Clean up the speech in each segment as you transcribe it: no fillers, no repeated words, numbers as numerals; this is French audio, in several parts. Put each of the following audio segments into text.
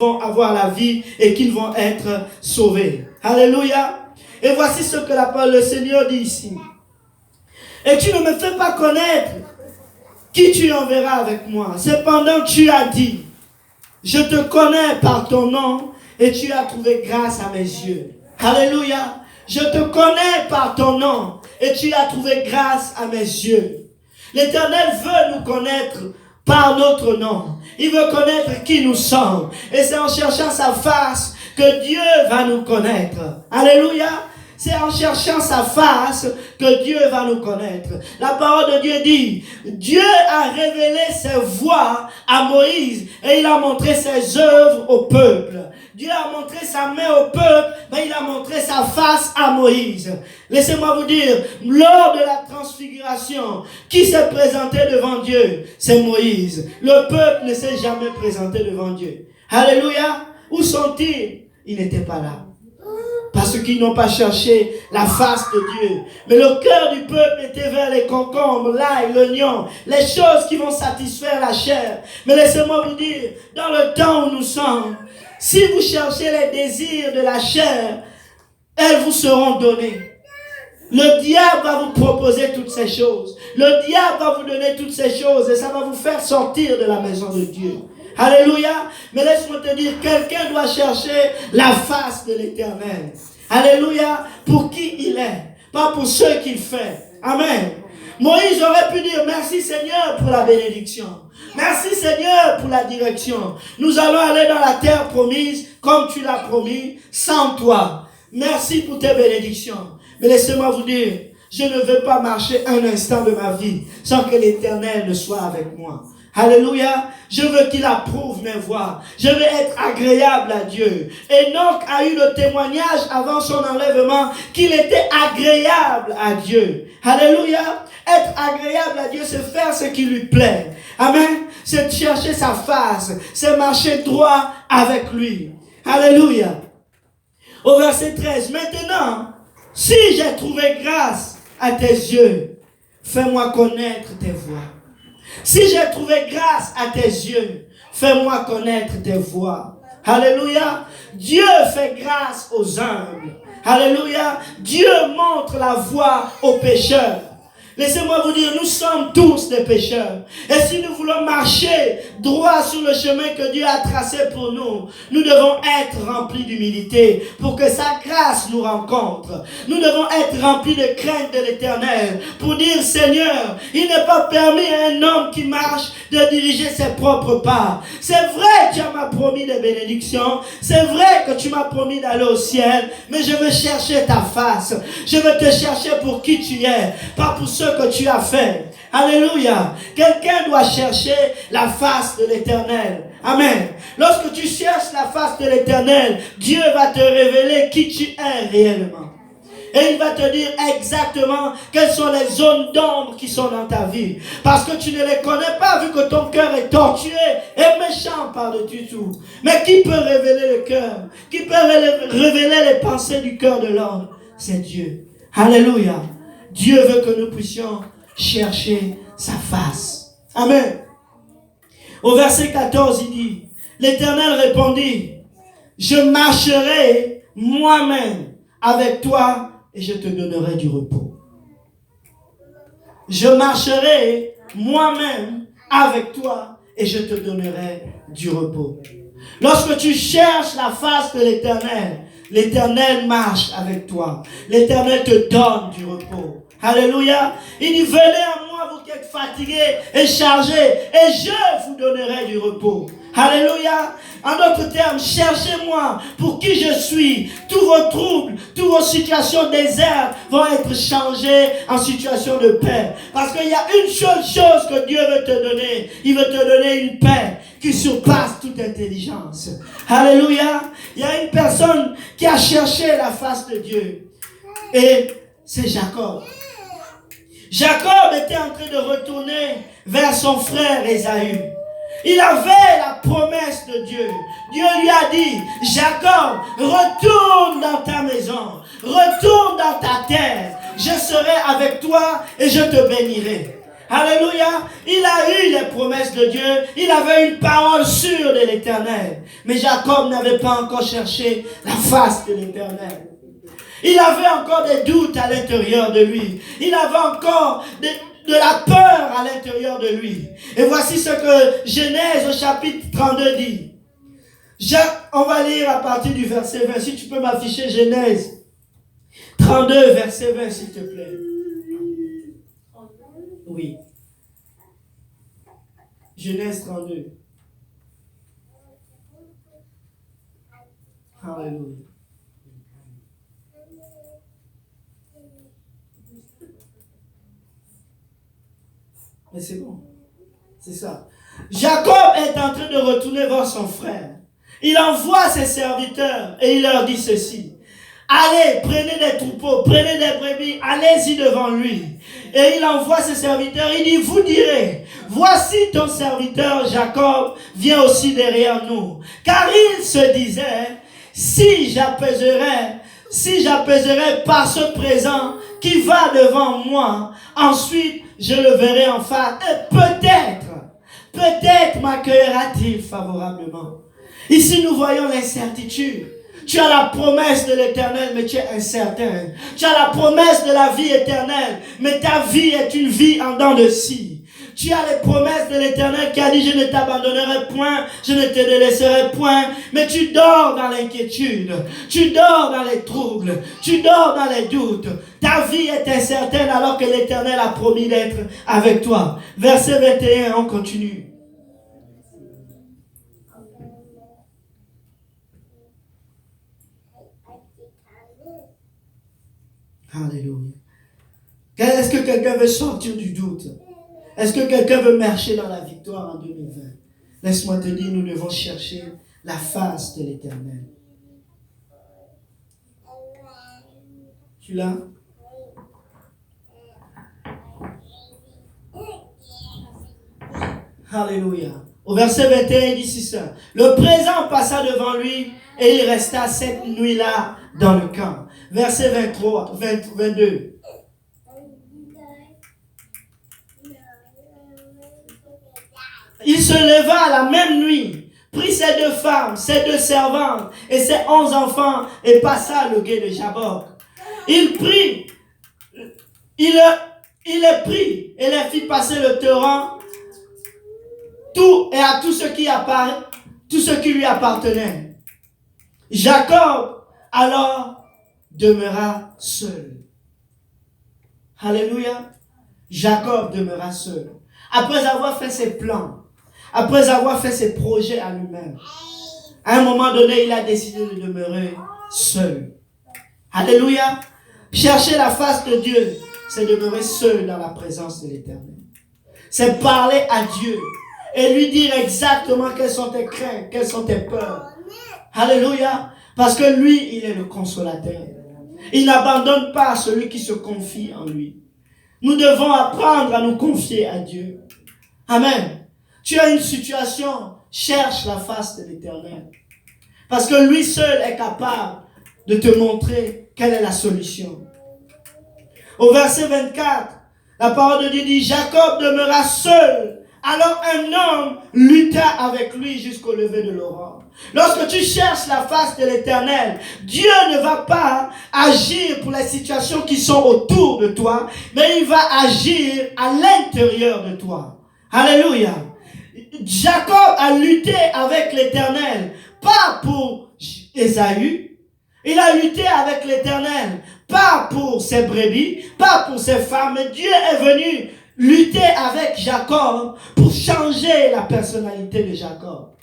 vont avoir la vie et qu'ils vont être sauvés. Alléluia. Et voici ce que la parole du Seigneur dit ici. Et tu ne me fais pas connaître qui tu enverras avec moi. Cependant, tu as dit, je te connais par ton nom et tu as trouvé grâce à mes yeux. Alléluia. Je te connais par ton nom et tu as trouvé grâce à mes yeux. L'Éternel veut nous connaître par notre nom. Il veut connaître qui nous sommes. Et c'est en cherchant sa face que Dieu va nous connaître. Alléluia. C'est en cherchant sa face que Dieu va nous connaître. La parole de Dieu dit, Dieu a révélé ses voies à Moïse et il a montré ses œuvres au peuple. Dieu a montré sa main au peuple, mais il a montré sa face à Moïse. Laissez-moi vous dire, lors de la transfiguration, qui s'est présenté devant Dieu? C'est Moïse. Le peuple ne s'est jamais présenté devant Dieu. Alléluia. Où sont-ils? Ils n'étaient pas là. Parce qu'ils n'ont pas cherché la face de Dieu. Mais le cœur du peuple était vers les concombres, l'ail, l'oignon, les choses qui vont satisfaire la chair. Mais laissez-moi vous dire, dans le temps où nous sommes, si vous cherchez les désirs de la chair, elles vous seront données. Le diable va vous proposer toutes ces choses. Le diable va vous donner toutes ces choses et ça va vous faire sortir de la maison de Dieu. Alléluia. Mais laisse-moi te dire, quelqu'un doit chercher la face de l'Éternel. Alléluia. Pour qui il est, pas pour ce qu'il fait. Amen. Moïse aurait pu dire, merci Seigneur pour la bénédiction. Merci Seigneur pour la direction. Nous allons aller dans la terre promise, comme tu l'as promis, sans toi. Merci pour tes bénédictions. Mais laissez-moi vous dire, je ne veux pas marcher un instant de ma vie sans que l'Éternel ne soit avec moi. Alléluia. Je veux qu'il approuve mes voies. Je veux être agréable à Dieu. Enoch a eu le témoignage avant son enlèvement qu'il était agréable à Dieu. Alléluia. Être agréable à Dieu, c'est faire ce qui lui plaît. Amen. C'est chercher sa face. C'est marcher droit avec lui. Alléluia. Au verset 13. Maintenant, si j'ai trouvé grâce à tes yeux, fais-moi connaître tes voies. Si j'ai trouvé grâce à tes yeux, fais-moi connaître tes voies. Alléluia. Dieu fait grâce aux humbles. Alléluia. Dieu montre la voie aux pécheurs. Laissez-moi vous dire, nous sommes tous des pécheurs. Et si nous voulons marcher droit sur le chemin que Dieu a tracé pour nous, nous devons être remplis d'humilité pour que sa grâce nous rencontre. Nous devons être remplis de crainte de l'Éternel pour dire, Seigneur, il n'est pas permis à un homme qui marche de diriger ses propres pas. C'est vrai que tu m'as promis des bénédictions. C'est vrai que tu m'as promis d'aller au ciel. Mais je veux chercher ta face. Je veux te chercher pour qui tu es, pas pour ce que tu as fait. Alléluia. Quelqu'un doit chercher la face de l'Éternel. Amen. Lorsque tu cherches la face de l'Éternel, Dieu va te révéler qui tu es réellement. Et il va te dire exactement quelles sont les zones d'ombre qui sont dans ta vie. Parce que tu ne les connais pas vu que ton cœur est tortué et méchant par-dessus tout. Mais qui peut révéler le cœur? Qui peut révéler les pensées du cœur de l'homme? C'est Dieu. Alléluia. Dieu veut que nous puissions chercher sa face. Amen. Au verset 14, il dit, l'Éternel répondit, je marcherai moi-même avec toi et je te donnerai du repos. Je marcherai moi-même avec toi et je te donnerai du repos. Lorsque tu cherches la face de l'Éternel, l'Éternel marche avec toi. L'Éternel te donne du repos. Alléluia. Il dit, venez à moi, vous qui êtes fatigués et chargés, et je vous donnerai du repos. Alléluia. En d'autres termes, cherchez-moi pour qui je suis. Tous vos troubles, toutes vos situations désertes vont être changées en situation de paix. Parce qu'il y a une seule chose que Dieu veut te donner. Il veut te donner une paix qui surpasse toute intelligence. Alléluia. Il y a une personne qui a cherché la face de Dieu. Et c'est Jacob. Jacob était en train de retourner vers son frère Ésaü. Il avait la promesse de Dieu. Dieu lui a dit, Jacob, retourne dans ta maison, retourne dans ta terre. Je serai avec toi et je te bénirai. Alléluia. Il a eu les promesses de Dieu. Il avait une parole sûre de l'Éternel. Mais Jacob n'avait pas encore cherché la face de l'Éternel. Il avait encore des doutes à l'intérieur de lui. Il avait encore de la peur à l'intérieur de lui. Et voici ce que Genèse au chapitre 32 dit. On va lire à partir du verset 20. Si tu peux m'afficher Genèse 32, verset 20, s'il te plaît. Oui. Genèse 32. Alléluia. Mais c'est bon. C'est ça. Jacob est en train de retourner voir son frère. Il envoie ses serviteurs et il leur dit ceci. Allez, prenez des troupeaux, prenez des brebis, allez-y devant lui. Et il envoie ses serviteurs, il dit, vous direz, voici ton serviteur Jacob vient aussi derrière nous. Car il se disait, si j'apaiserais par ce présent qui va devant moi, ensuite je le verrai en face. Et peut-être m'accueillera-t-il favorablement. Ici nous voyons l'incertitude. Tu as la promesse de l'Éternel, mais tu es incertain. Tu as la promesse de la vie éternelle, mais ta vie est une vie en dents de scie. Tu as les promesses de l'Éternel qui a dit, je ne t'abandonnerai point, je ne te délaisserai point, mais tu dors dans l'inquiétude, tu dors dans les troubles, tu dors dans les doutes. Ta vie est incertaine alors que l'Éternel a promis d'être avec toi. Verset 21, on continue. Alléluia. Est-ce que quelqu'un veut sortir du doute? Est-ce que quelqu'un veut marcher dans la victoire en 2020? Laisse-moi te dire, nous devons chercher la face de l'Éternel. Tu l'as? Alléluia. Au verset 21, il dit ça. Le présent passa devant lui et il resta cette nuit-là dans le camp. Verset 22. Il se leva à la même nuit, prit ses 2 femmes, ses 2 servantes et ses 11 enfants et passa le gué de Jabbok. Il les prit et les fit passer le torrent à tout ce qui lui appartenait. Jacob alors demeura seul. Alléluia. Jacob demeura seul. Après avoir fait ses plans, après avoir fait ses projets à lui-même, à un moment donné, il a décidé de demeurer seul. Alléluia. Chercher la face de Dieu, c'est demeurer seul dans la présence de l'Éternel. C'est parler à Dieu et lui dire exactement quelles sont tes craintes, quelles sont tes peurs. Alléluia. Parce que lui, il est le consolateur. Il n'abandonne pas celui qui se confie en lui. Nous devons apprendre à nous confier à Dieu. Amen. Tu as une situation, cherche la face de l'Éternel. Parce que lui seul est capable de te montrer quelle est la solution. Au verset 24, la parole de Dieu dit, Jacob demeura seul. Alors un homme lutta avec lui jusqu'au lever de l'aurore. Lorsque tu cherches la face de l'Éternel, Dieu ne va pas agir pour les situations qui sont autour de toi, mais il va agir à l'intérieur de toi. Alléluia. Jacob a lutté avec l'Éternel, pas pour Ésaü. Il a lutté avec l'Éternel, pas pour ses brebis, pas pour ses femmes, mais Dieu est venu lutter avec Jacob pour changer la personnalité de Jacob.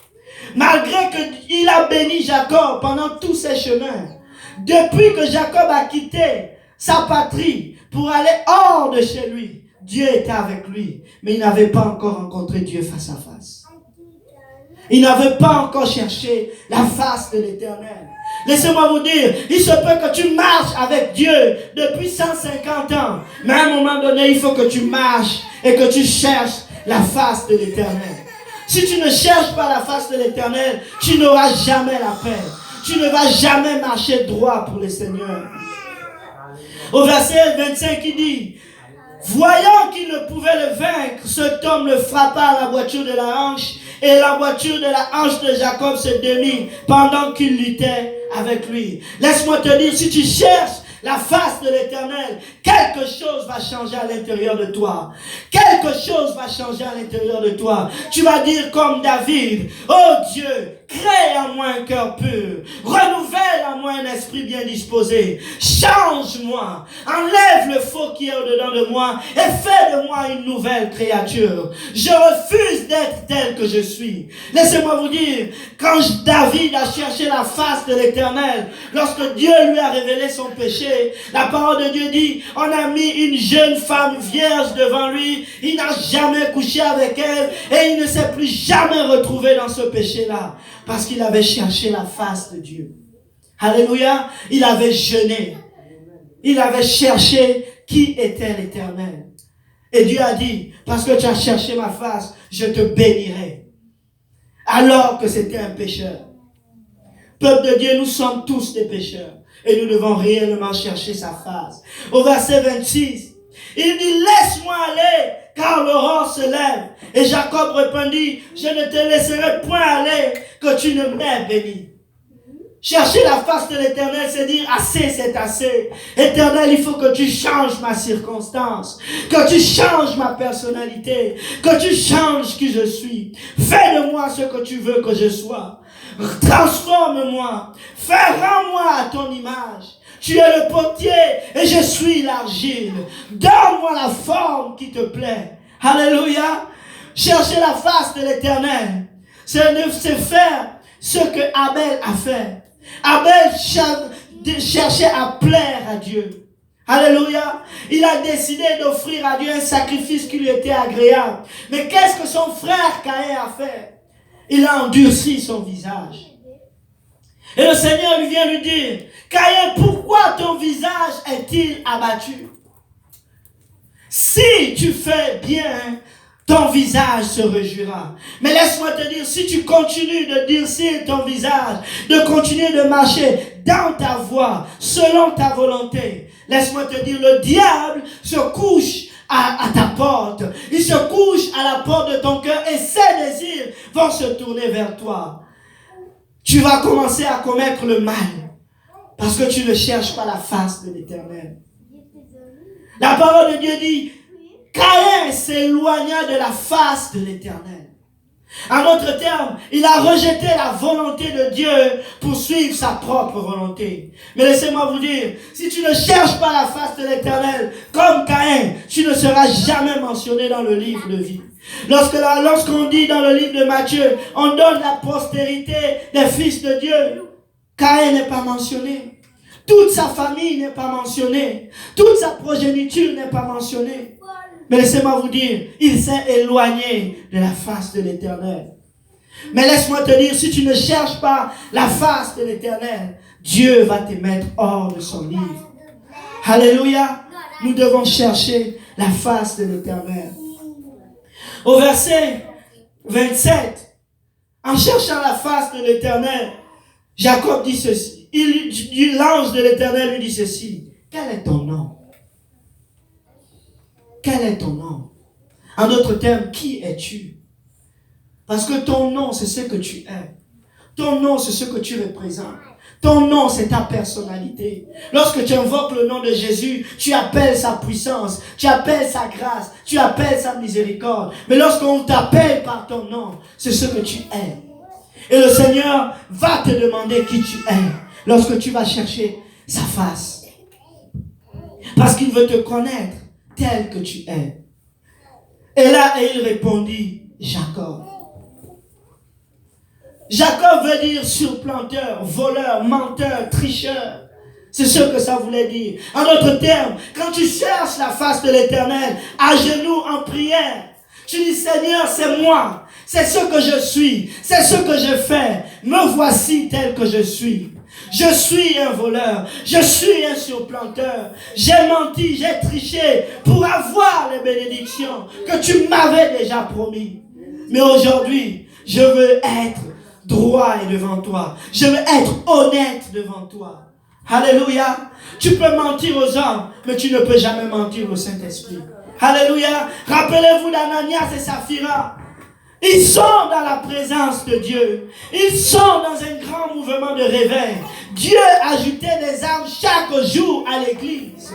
Malgré qu'il a béni Jacob pendant tous ses chemins, depuis que Jacob a quitté sa patrie pour aller hors de chez lui, Dieu était avec lui, mais il n'avait pas encore rencontré Dieu face à face. Il n'avait pas encore cherché la face de l'Éternel. Laissez-moi vous dire, il se peut que tu marches avec Dieu depuis 150 ans. Mais à un moment donné, il faut que tu marches et que tu cherches la face de l'Éternel. Si tu ne cherches pas la face de l'Éternel, tu n'auras jamais la paix. Tu ne vas jamais marcher droit pour le Seigneur. Au verset 25, il dit, Voyant qu'il ne pouvait le vaincre, cet homme le frappa à la boiture de la hanche, et la boiture de la hanche de Jacob se démit pendant qu'il luttait avec lui. Laisse-moi te dire, si tu cherches la face de l'Éternel, quelque chose va changer à l'intérieur de toi. Quelque chose va changer à l'intérieur de toi. Tu vas dire comme David, oh Dieu, crée en moi un cœur pur, renouvelle en moi un esprit bien disposé, change-moi, enlève le faux qui est au-dedans de moi et fais de moi une nouvelle créature. Je refuse d'être tel que je suis. Laissez-moi vous dire, quand David a cherché la face de l'Éternel, lorsque Dieu lui a révélé son péché, la parole de Dieu dit, on a mis une jeune femme vierge devant lui, il n'a jamais couché avec elle et il ne s'est plus jamais retrouvé dans ce péché-là. Parce qu'il avait cherché la face de Dieu. Alléluia. Il avait jeûné. Il avait cherché qui était l'Éternel. Et Dieu a dit, parce que tu as cherché ma face, je te bénirai. Alors que c'était un pécheur. Peuple de Dieu, nous sommes tous des pécheurs. Et nous devons réellement chercher sa face. Au verset 26, il dit, laisse-moi aller, car l'aurore se lève. Et Jacob répondit, je ne te laisserai point aller, que tu ne m'aies béni. Chercher la face de l'Éternel, c'est dire, assez, c'est assez. Éternel, il faut que tu changes ma circonstance, que tu changes ma personnalité, que tu changes qui je suis. Fais de moi ce que tu veux que je sois. Transforme-moi. Rends-moi à ton image. Tu es le potier et je suis l'argile. Donne-moi la forme qui te plaît. Alléluia. Chercher la face de l'Éternel, c'est faire ce que Abel a fait. Abel cherchait à plaire à Dieu. Alléluia. Il a décidé d'offrir à Dieu un sacrifice qui lui était agréable. Mais qu'est-ce que son frère Caïn a fait? Il a endurci son visage. Et le Seigneur lui vient lui dire, Caïn, pourquoi ton visage est-il abattu? Si tu fais bien, ton visage se réjouira. Mais laisse-moi te dire, si tu continues de durcir ton visage, de continuer de marcher dans ta voie, selon ta volonté, laisse-moi te dire, le diable se couche à ta porte. Il se couche à la porte de ton cœur et ses désirs vont se tourner vers toi. Tu vas commencer à commettre le mal parce que tu ne cherches pas la face de l'Éternel. La parole de Dieu dit, Caïn s'éloigna de la face de l'Éternel. En d'autres termes, il a rejeté la volonté de Dieu pour suivre sa propre volonté. Mais laissez-moi vous dire, si tu ne cherches pas la face de l'Éternel, comme Caïn, tu ne seras jamais mentionné dans le livre de vie. Lorsqu'on dit dans le livre de Matthieu, on donne la postérité des fils de Dieu, Caïn n'est pas mentionné. Toute sa famille n'est pas mentionnée. Toute sa progéniture n'est pas mentionnée. Mais laissez-moi vous dire, il s'est éloigné de la face de l'Éternel. Mais laisse-moi te dire, si tu ne cherches pas la face de l'Éternel, Dieu va te mettre hors de son livre. Alléluia. Nous devons chercher la face de l'Éternel. Au verset 27, en cherchant la face de l'Éternel, Jacob dit ceci. L'ange de l'Éternel lui dit ceci. Quel est ton nom? Quel est ton nom? En d'autres termes, qui es-tu? Parce que ton nom, c'est ce que tu es. Ton nom, c'est ce que tu représentes. Ton nom, c'est ta personnalité. Lorsque tu invoques le nom de Jésus, tu appelles sa puissance, tu appelles sa grâce, tu appelles sa miséricorde. Mais lorsqu'on t'appelle par ton nom, c'est ce que tu es. Et le Seigneur va te demander qui tu es lorsque tu vas chercher sa face. Parce qu'il veut te connaître tel que tu es. Et là, il répondit, Jacob. Jacob veut dire surplanteur, voleur, menteur, tricheur. C'est ce que ça voulait dire. En d'autres termes, quand tu cherches la face de l'Éternel, à genoux en prière, tu dis, Seigneur, c'est moi. C'est ce que je suis. C'est ce que je fais. Me voici tel que je suis. Je suis un voleur. Je suis un surplanteur. J'ai menti, j'ai triché pour avoir les bénédictions que tu m'avais déjà promis. Mais aujourd'hui, je veux être droit et devant toi. Je veux être honnête devant toi. Alléluia. Tu peux mentir aux hommes, mais tu ne peux jamais mentir au Saint-Esprit. Alléluia. Rappelez-vous d'Ananias et Saphira. Ils sont dans la présence de Dieu. Ils sont dans un grand mouvement de réveil. Dieu ajoutait des âmes chaque jour à l'église.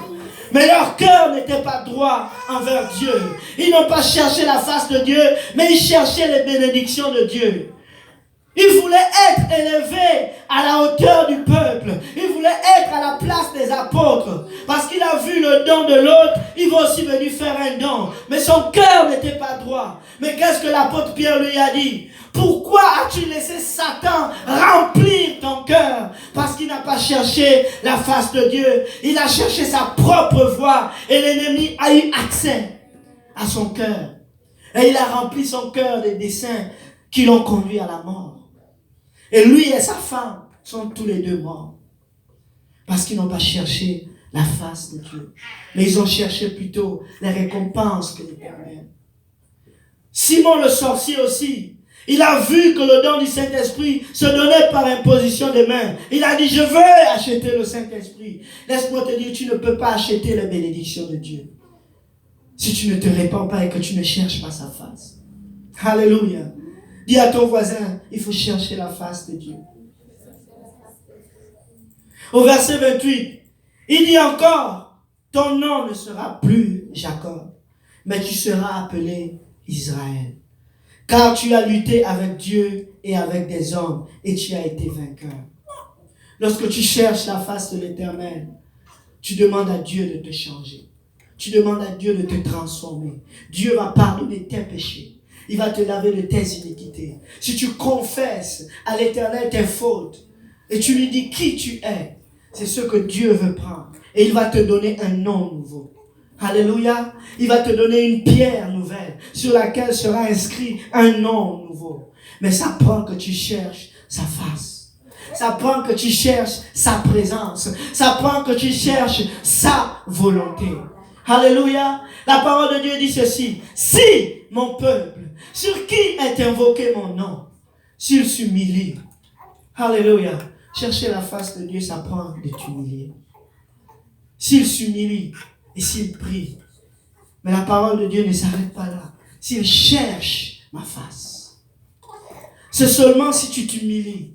Mais leur cœur n'était pas droit envers Dieu. Ils n'ont pas cherché la face de Dieu, mais ils cherchaient les bénédictions de Dieu. Ils voulaient être élevés à la hauteur du peuple. Ils voulaient être à la place des apôtres. Parce qu'il a vu le don de l'autre, il va aussi venir faire un don. Mais son cœur n'était pas droit. Mais qu'est-ce que l'apôtre Pierre lui a dit? Pourquoi as-tu laissé Satan remplir ton cœur? Parce qu'il n'a pas cherché la face de Dieu. Il a cherché sa propre voie. Et l'ennemi a eu accès à son cœur. Et il a rempli son cœur des desseins qui l'ont conduit à la mort. Et lui et sa femme sont tous les deux morts. Parce qu'ils n'ont pas cherché la face de Dieu. Mais ils ont cherché plutôt les récompenses que l'Éternel. Simon le sorcier aussi, il a vu que le don du Saint-Esprit se donnait par imposition des mains. Il a dit, je veux acheter le Saint-Esprit. Laisse-moi te dire, tu ne peux pas acheter la bénédiction de Dieu. Si tu ne te répands pas et que tu ne cherches pas sa face. Alléluia. Dis à ton voisin, il faut chercher la face de Dieu. Au verset 28, il dit encore, ton nom ne sera plus Jacob, mais tu seras appelé Israël. Car tu as lutté avec Dieu et avec des hommes et tu as été vainqueur. Lorsque tu cherches la face de l'Éternel, tu demandes à Dieu de te changer. Tu demandes à Dieu de te transformer. Dieu va pardonner tes péchés. Il va te laver de tes iniquités. Si tu confesses à l'Éternel tes fautes et tu lui dis qui tu es, c'est ce que Dieu veut prendre. Et il va te donner un nom nouveau. Alléluia. Il va te donner une pierre nouvelle sur laquelle sera inscrit un nom nouveau. Mais ça prend que tu cherches sa face. Ça prend que tu cherches sa présence. Ça prend que tu cherches sa volonté. Alléluia. La parole de Dieu dit ceci. Si mon peuple, sur qui est invoqué mon nom, s'il s'humilie. Alléluia. Chercher la face de Dieu, ça prend de t'humilier. S'il s'humilie et s'il prie. Mais la parole de Dieu ne s'arrête pas là. S'il cherche ma face. C'est seulement si tu t'humilies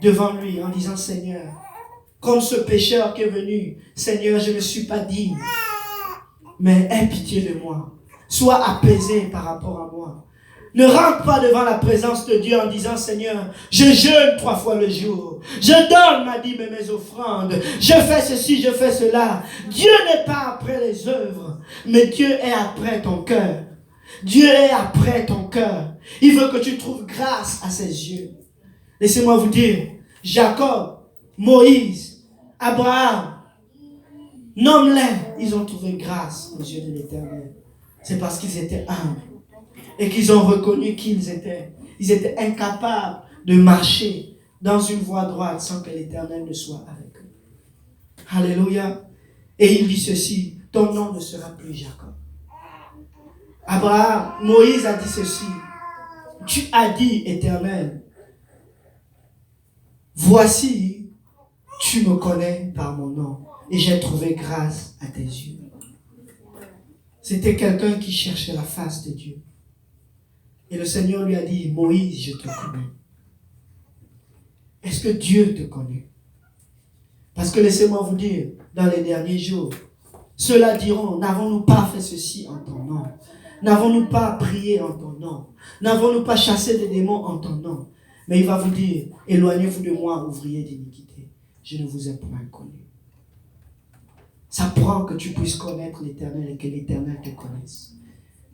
devant lui en disant Seigneur, comme ce pécheur qui est venu, Seigneur, je ne suis pas digne. Mais aie pitié de moi. Sois apaisé par rapport à moi. Ne rentre pas devant la présence de Dieu en disant Seigneur, je jeûne 3 fois le jour. Je donne ma dîme et mes offrandes. Je fais ceci, je fais cela. Dieu n'est pas après les œuvres, mais Dieu est après ton cœur. Dieu est après ton cœur. Il veut que tu trouves grâce à ses yeux. Laissez-moi vous dire, Jacob, Moïse, Abraham, nomme-les, ils ont trouvé grâce aux yeux de l'Éternel. C'est parce qu'ils étaient humbles et qu'ils ont reconnu qui ils étaient. Ils étaient incapables de marcher dans une voie droite sans que l'Éternel ne soit avec eux. Alléluia. Et il dit ceci, ton nom ne sera plus Jacob. Abraham, Moïse a dit ceci, tu as dit, Éternel, voici, tu me connais par mon nom et j'ai trouvé grâce à tes yeux. C'était quelqu'un qui cherchait la face de Dieu. Et le Seigneur lui a dit, Moïse, je te connais. Est-ce que Dieu te connaît? Parce que laissez-moi vous dire, dans les derniers jours, ceux-là diront, n'avons-nous pas fait ceci en ton nom? N'avons-nous pas prié en ton nom? N'avons-nous pas chassé des démons en ton nom? Mais il va vous dire, éloignez-vous de moi, ouvriers d'iniquité. Je ne vous ai point connu. Ça prend que tu puisses connaître l'Éternel et que l'Éternel te connaisse.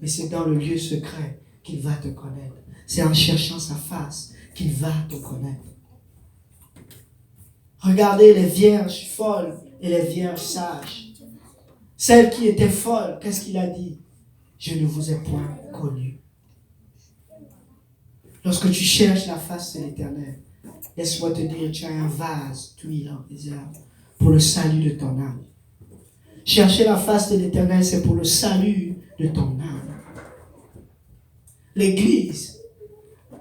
Mais c'est dans le lieu secret qu'il va te connaître. C'est en cherchant sa face qu'il va te connaître. Regardez les vierges folles et les vierges sages. Celle qui était folle, qu'est-ce qu'il a dit? Je ne vous ai point connu. Lorsque tu cherches la face de l'Éternel, laisse-moi te dire, tu as un vase d'huile en réserve pour le salut de ton âme. Chercher la face de l'Éternel, c'est pour le salut de ton âme. L'église,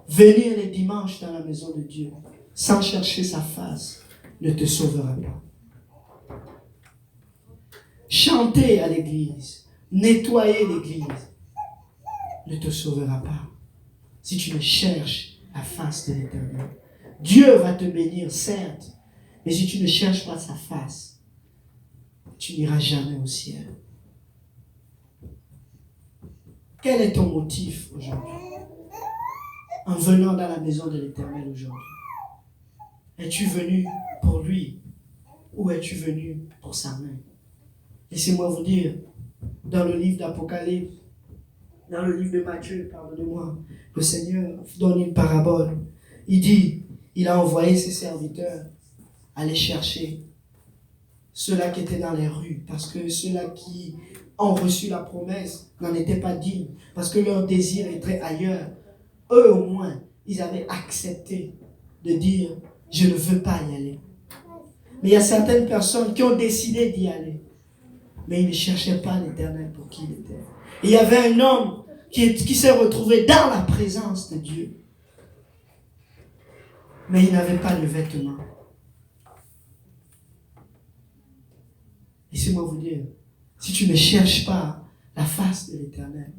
venir les dimanches dans la maison de Dieu, sans chercher sa face, ne te sauvera pas. Chanter à l'église, nettoyer l'église ne te sauvera pas si tu ne cherches la face de l'Éternel. Dieu va te bénir, certes, mais si tu ne cherches pas sa face, tu n'iras jamais au ciel. Quel est ton motif aujourd'hui en venant dans la maison de l'Éternel aujourd'hui? Es-tu venu pour lui ou es-tu venu pour sa main? Laissez-moi vous dire, dans le livre d'Apocalypse, dans le livre de Matthieu, pardonnez-moi, le Seigneur donne une parabole. Il dit, il a envoyé ses serviteurs aller chercher ceux-là qui étaient dans les rues, parce que ceux-là qui ont reçu la promesse n'en étaient pas dignes, parce que leur désir était ailleurs. Eux au moins, ils avaient accepté de dire, je ne veux pas y aller. Mais il y a certaines personnes qui ont décidé d'y aller, mais ils ne cherchaient pas l'Éternel pour qui il était. Et il y avait un homme qui s'est retrouvé dans la présence de Dieu, mais il n'avait pas de vêtements. Laissez-moi vous dire, si tu ne cherches pas la face de l'Éternel,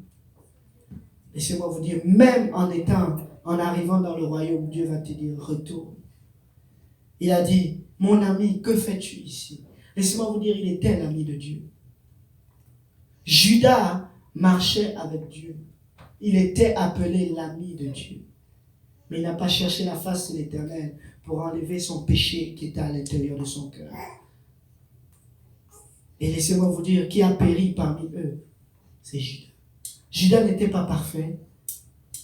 laissez-moi vous dire, même en arrivant dans le royaume, Dieu va te dire, retourne. Il a dit, mon ami, que fais-tu ici? Laissez-moi vous dire, il était l'ami de Dieu. Judas marchait avec Dieu. Il était appelé l'ami de Dieu. Mais il n'a pas cherché la face de l'Éternel pour enlever son péché qui était à l'intérieur de son cœur. Et laissez-moi vous dire, qui a péri parmi eux, c'est Judas. Judas n'était pas parfait,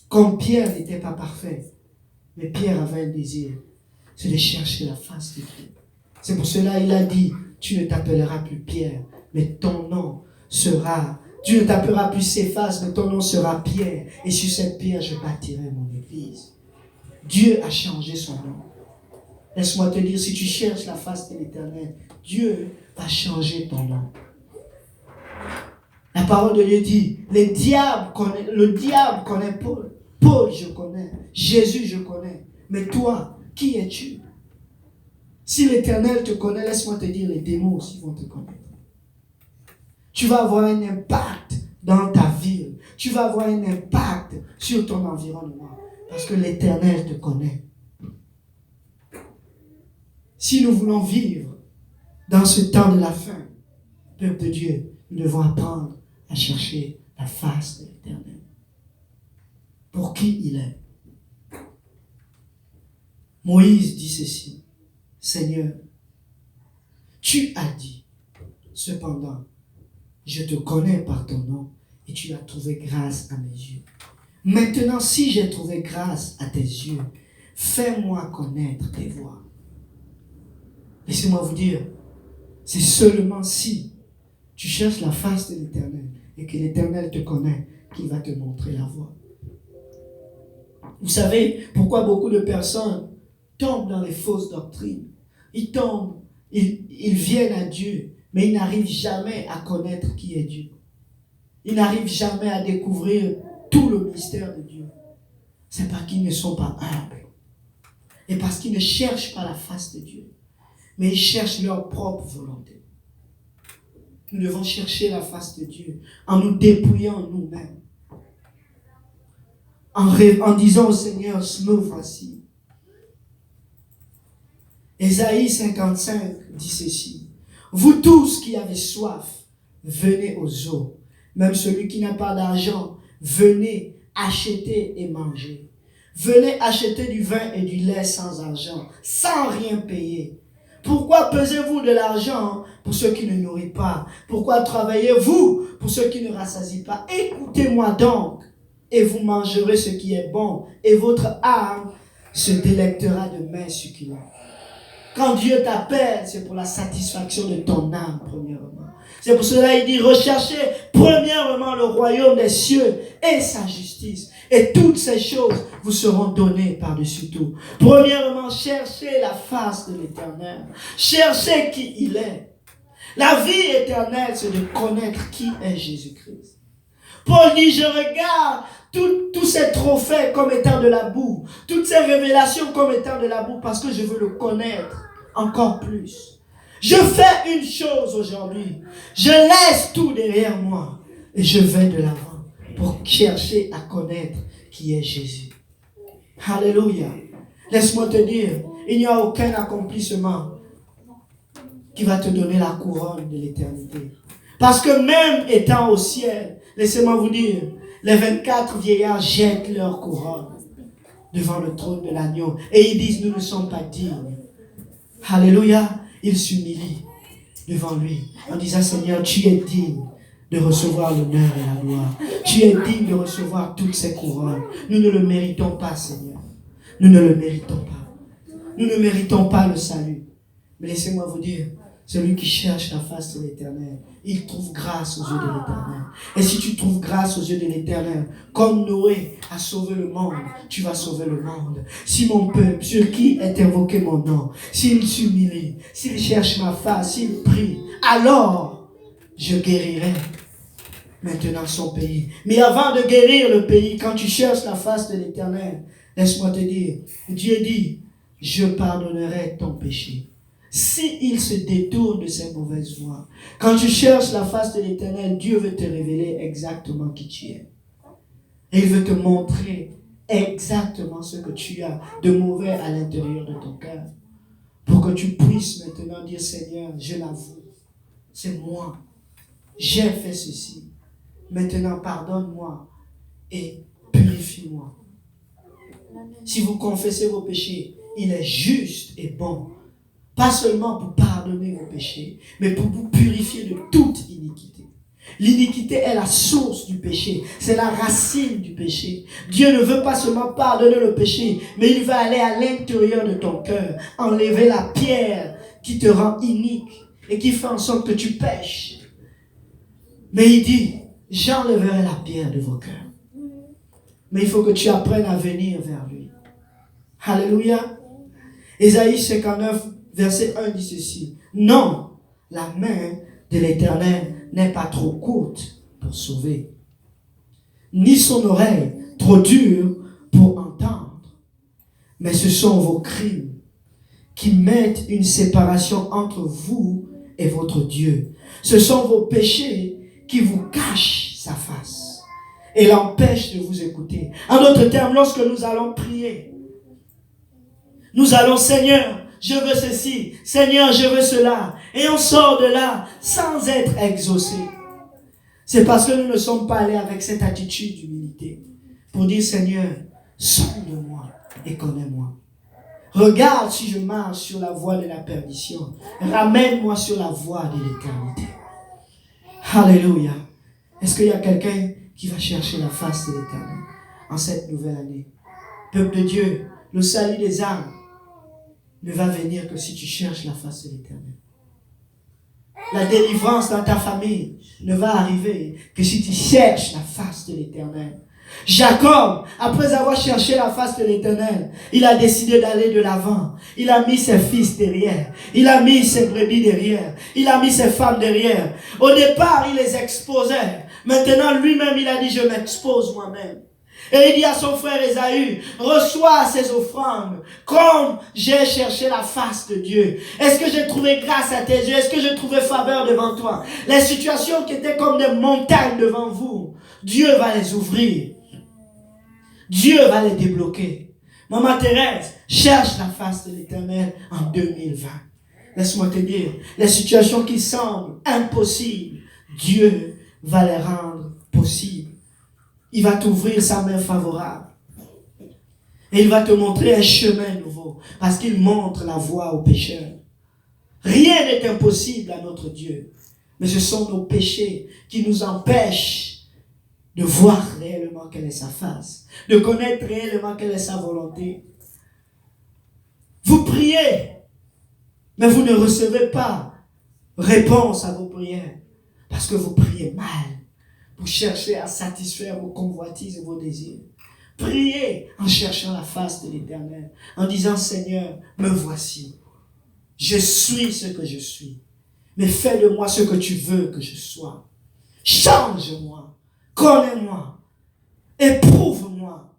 comme Pierre n'était pas parfait. Mais Pierre avait un désir, c'est de chercher la face de Dieu. C'est pour cela qu'il a dit, tu ne t'appelleras plus Pierre, mais ton nom sera, tu ne t'appelleras plus Céphas, mais ton nom sera Pierre. Et sur cette pierre, je bâtirai mon église. Dieu a changé son nom. Laisse-moi te dire, si tu cherches la face de l'Éternel, Dieu va changer ton nom. La parole de Dieu dit, le diable connaît Paul. Paul, je connais. Jésus, je connais. Mais toi, qui es-tu? Si l'Éternel te connaît, laisse-moi te dire, les démons aussi vont te connaître. Tu vas avoir un impact dans ta ville. Tu vas avoir un impact sur ton environnement. Parce que l'Éternel te connaît. Si nous voulons vivre dans ce temps de la fin, peuple de Dieu, nous devons apprendre à chercher la face de l'Éternel. Pour qui il est. Moïse dit ceci, Seigneur, tu as dit, cependant, je te connais par ton nom et tu as trouvé grâce à mes yeux. Maintenant, si j'ai trouvé grâce à tes yeux, fais-moi connaître tes voies. Laissez-moi vous dire, c'est seulement si tu cherches la face de l'Éternel et que l'Éternel te connaît qu'il va te montrer la voie. Vous savez pourquoi beaucoup de personnes tombent dans les fausses doctrines? Ils tombent, ils viennent à Dieu, mais ils n'arrivent jamais à connaître qui est Dieu. Ils n'arrivent jamais à découvrir tout le mystère de Dieu. C'est parce qu'ils ne sont pas humbles. Et parce qu'ils ne cherchent pas la face de Dieu. Mais ils cherchent leur propre volonté. Nous devons chercher la face de Dieu en nous dépouillant nous-mêmes. En disant au Seigneur, me voici. Ésaïe 55 dit ceci. Vous tous qui avez soif, venez aux eaux. Même celui qui n'a pas d'argent, venez acheter et manger. Venez acheter du vin et du lait sans argent, sans rien payer. Pourquoi pesez-vous de l'argent pour ceux qui ne nourrissent pas? Pourquoi travaillez-vous pour ceux qui ne rassasient pas? Écoutez-moi donc, et vous mangerez ce qui est bon, et votre âme se délectera de mets succulents. Quand Dieu t'appelle, c'est pour la satisfaction de ton âme, premièrement. C'est pour cela qu'il dit, recherchez premièrement le royaume des cieux et sa justice. Et toutes ces choses vous seront données par-dessus tout. Premièrement, cherchez la face de l'Éternel. Cherchez qui il est. La vie éternelle, c'est de connaître qui est Jésus-Christ. Paul dit, je regarde tous ces trophées comme étant de la boue. Toutes ces révélations comme étant de la boue parce que je veux le connaître encore plus. Je fais une chose aujourd'hui. Je laisse tout derrière moi. Et je vais de l'avant pour chercher à connaître qui est Jésus. Alléluia. Laisse-moi te dire, il n'y a aucun accomplissement qui va te donner la couronne de l'éternité. Parce que même étant au ciel, laissez-moi vous dire, les 24 vieillards jettent leur couronne devant le trône de l'agneau. Et ils disent, nous ne sommes pas dignes. Alléluia. Ils s'humilient devant lui en disant, Seigneur, tu es digne de recevoir l'honneur et la gloire. Tu es digne de recevoir toutes ces couronnes. Nous ne le méritons pas, Seigneur. Nous ne le méritons pas. Nous ne méritons pas le salut. Mais laissez-moi vous dire, celui qui cherche la face de l'Éternel, il trouve grâce aux yeux de l'Éternel. Et si tu trouves grâce aux yeux de l'Éternel, comme Noé a sauvé le monde, tu vas sauver le monde. Si mon peuple, sur qui est invoqué mon nom, s'il s'humilie, s'il cherche ma face, s'il prie, alors je guérirai maintenant son pays. Mais avant de guérir le pays, quand tu cherches la face de l'Éternel, laisse-moi te dire, Dieu dit, je pardonnerai ton péché. S'il se détourne de ses mauvaises voies, quand tu cherches la face de l'Éternel, Dieu veut te révéler exactement qui tu es. Et il veut te montrer exactement ce que tu as de mauvais à l'intérieur de ton cœur. Pour que tu puisses maintenant dire, Seigneur, je l'avoue, c'est moi. J'ai fait ceci. Maintenant, pardonne-moi et purifie-moi. Si vous confessez vos péchés, il est juste et bon. Pas seulement pour pardonner vos péchés, mais pour vous purifier de toute iniquité. L'iniquité est la source du péché. C'est la racine du péché. Dieu ne veut pas seulement pardonner le péché, mais il va aller à l'intérieur de ton cœur, enlever la pierre qui te rend inique et qui fait en sorte que tu pèches. Mais il dit, j'enlèverai la pierre de vos cœurs. Mais il faut que tu apprennes à venir vers lui. Alléluia. Ésaïe 59, verset 1 dit ceci. Non, la main de l'Éternel n'est pas trop courte pour sauver, ni son oreille trop dure pour entendre. Mais ce sont vos crimes qui mettent une séparation entre vous et votre Dieu. Ce sont vos péchés qui vous cachent sa face et l'empêchent de vous écouter. En d'autres termes, lorsque nous allons prier, nous allons, Seigneur, je veux ceci, Seigneur, je veux cela, et on sort de là sans être exaucé. C'est parce que nous ne sommes pas allés avec cette attitude d'humilité pour dire, Seigneur, sonde-moi et connais-moi. Regarde si je marche sur la voie de la perdition. Ramène-moi sur la voie de l'éternité. Alléluia. Est-ce qu'il y a quelqu'un qui va chercher la face de l'Éternel en cette nouvelle année? Peuple de Dieu, le salut des âmes ne va venir que si tu cherches la face de l'Éternel. La délivrance dans ta famille ne va arriver que si tu cherches la face de l'Éternel. Jacob, après avoir cherché la face de l'Éternel, il a décidé d'aller de l'avant. Il a mis ses fils derrière. Il a mis ses brebis derrière. Il a mis ses femmes derrière. Au départ, il les exposait. Maintenant, lui-même, il a dit, je m'expose moi-même. Et il dit à son frère Ésaü, reçois ces offrandes, comme j'ai cherché la face de Dieu. Est-ce que j'ai trouvé grâce à tes yeux? Est-ce que j'ai trouvé faveur devant toi? Les situations qui étaient comme des montagnes devant vous, Dieu va les ouvrir. Dieu va les débloquer. Maman Thérèse, cherche la face de l'Éternel en 2020. Laisse-moi te dire, les situations qui semblent impossibles, Dieu va les rendre possibles. Il va t'ouvrir sa main favorable. Et il va te montrer un chemin nouveau. Parce qu'il montre la voie aux pécheurs. Rien n'est impossible à notre Dieu. Mais ce sont nos péchés qui nous empêchent de voir réellement quelle est sa face. De connaître réellement quelle est sa volonté. Vous priez. Mais vous ne recevez pas réponse à vos prières. Parce que vous priez mal. Vous cherchez à satisfaire vos convoitises et vos désirs. Priez en cherchant la face de l'Éternel. En disant, Seigneur, me voici. Je suis ce que je suis. Mais fais de moi ce que tu veux que je sois. Change-moi. Connais-moi. Éprouve-moi.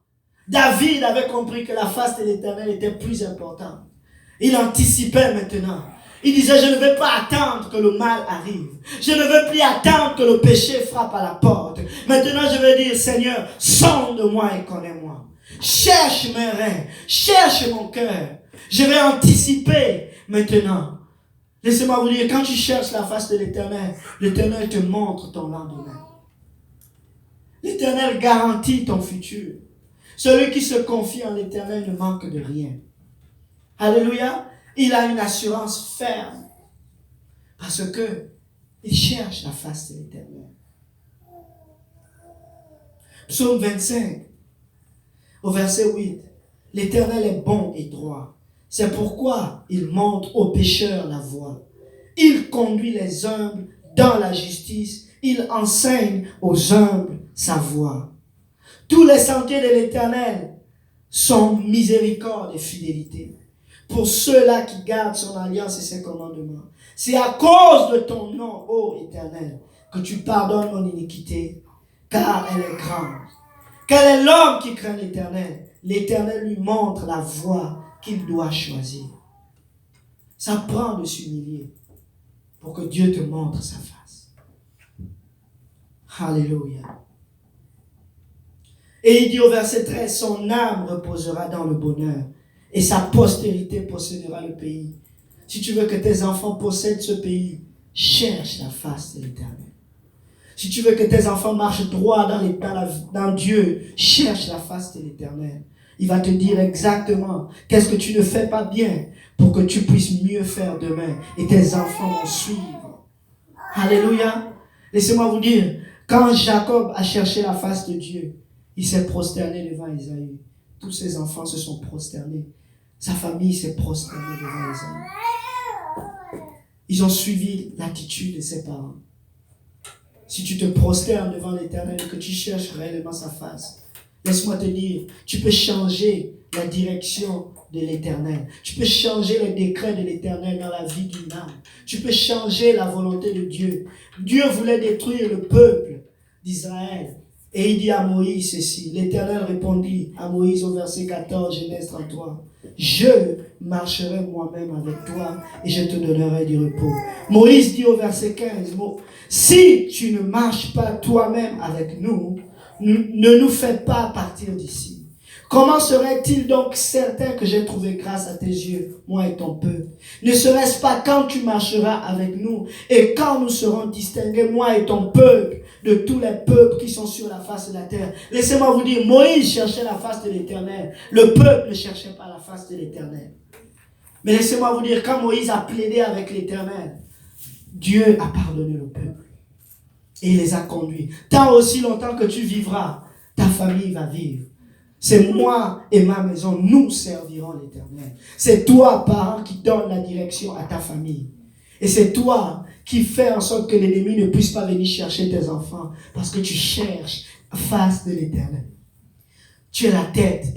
David avait compris que la face de l'Éternel était plus importante. Il anticipait maintenant. Il disait, je ne vais pas attendre que le mal arrive. Je ne veux plus attendre que le péché frappe à la porte. Maintenant, je vais dire, Seigneur, sonde-moi et connais-moi. Cherche mes reins, cherche mon cœur. Je vais anticiper maintenant. Laissez-moi vous dire, quand tu cherches la face de l'Éternel, l'Éternel te montre ton lendemain. L'Éternel garantit ton futur. Celui qui se confie en l'Éternel ne manque de rien. Alléluia. Il a une assurance ferme. Parce que il cherche la face de l'Éternel. Psaume 25, au verset 8. L'Éternel est bon et droit. C'est pourquoi il montre aux pécheurs la voie. Il conduit les humbles dans la justice. Il enseigne aux humbles sa voie. Tous les sentiers de l'Éternel sont miséricorde et fidélité. Pour ceux-là qui gardent son alliance et ses commandements. C'est à cause de ton nom, ô Éternel, que tu pardonnes mon iniquité, car elle est grande. Quel est l'homme qui craint l'Éternel? L'Éternel lui montre la voie qu'il doit choisir. Ça prend de s'humilier pour que Dieu te montre sa face. Alléluia. Et il dit au verset 13, son âme reposera dans le bonheur et sa postérité possédera le pays. Si tu veux que tes enfants possèdent ce pays, cherche la face de l'Éternel. Si tu veux que tes enfants marchent droit dans Dieu, cherche la face de l'Éternel. Il va te dire exactement qu'est-ce que tu ne fais pas bien pour que tu puisses mieux faire demain. Et tes enfants vont suivre. Alléluia. Laissez-moi vous dire, quand Jacob a cherché la face de Dieu, il s'est prosterné devant Isaïe. Tous ses enfants se sont prosternés. Sa famille s'est prosternée devant Isaïe. Ils ont suivi l'attitude de ses parents. Si tu te prosternes devant l'Éternel et que tu cherches réellement sa face, laisse-moi te dire, tu peux changer la direction de l'Éternel. Tu peux changer les décrets de l'Éternel dans la vie d'une âme. Tu peux changer la volonté de Dieu. Dieu voulait détruire le peuple d'Israël. Et il dit à Moïse ceci. L'Éternel répondit à Moïse au verset 14, Genèse 33. Je marcherai moi-même avec toi et je te donnerai du repos. Moïse dit au verset 15, si tu ne marches pas toi-même avec nous, ne nous fais pas partir d'ici. Comment serait-il donc certain que j'ai trouvé grâce à tes yeux, moi et ton peuple? Ne serait-ce pas quand tu marcheras avec nous et quand nous serons distingués, moi et ton peuple, de tous les peuples qui sont sur la face de la terre? Laissez-moi vous dire, Moïse cherchait la face de l'Éternel. Le peuple ne cherchait pas la face de l'Éternel. Mais laissez-moi vous dire, quand Moïse a plaidé avec l'Éternel, Dieu a pardonné le peuple. Et il les a conduits. Tant aussi longtemps que tu vivras, ta famille va vivre. C'est moi et ma maison, nous servirons l'Éternel. C'est toi, parent, qui donne la direction à ta famille. Et c'est toi qui fais en sorte que l'ennemi ne puisse pas venir chercher tes enfants parce que tu cherches la face de l'Éternel. Tu es la tête.